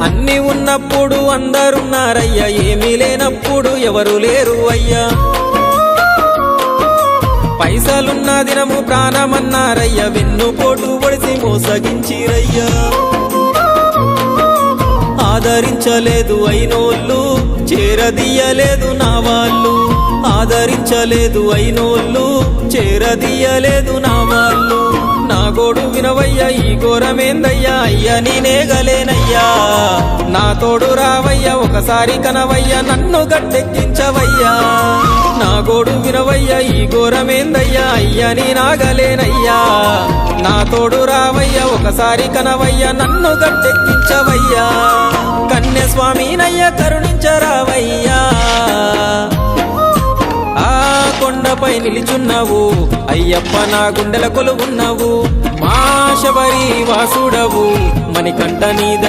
అన్ని ఉన్నప్పుడు అందరున్నారయ్యా, ఏమీ లేనప్పుడు ఎవరు లేరు అయ్యా. పైసలున్న దినము ప్రాణమన్నారయ్యా, వెన్నుపోటు పొడిసి మోసగించిరయ్యా. ఆదరించలేదు అయినోళ్ళు, చేరదీయలేదు నా వాళ్ళు. ఆదరించలేదు అయినోళ్ళు, చేరదీయలేదు నా వాళ్ళు. నా గోడు వినవయ్యా, ఈ ఘోరమేందయ్యా, అయ్యా నేనేగలేనయ్యా. నా తోడు రావయ్యా, ఒకసారి కనవయ్యా, నన్ను గట్టెక్కించవయ్యా. నా గోడు వినవయ్యా, ఈ ఘోరమేందయ్యా, అయ్యా నేనాగలేనయ్యా. నా తోడు రావయ్యా, ఒకసారి కనవయ్యా, నన్ను గట్టెక్కించవయ్యా. కన్యస్వామినయ్యా కరుణించరావయ్యా. ఆ కొండపై నిలిచున్నావు అయ్యప్ప, నా గుండెల కొలువున్నావు. మా శబరి వాసుడవు, మణికంఠ నీ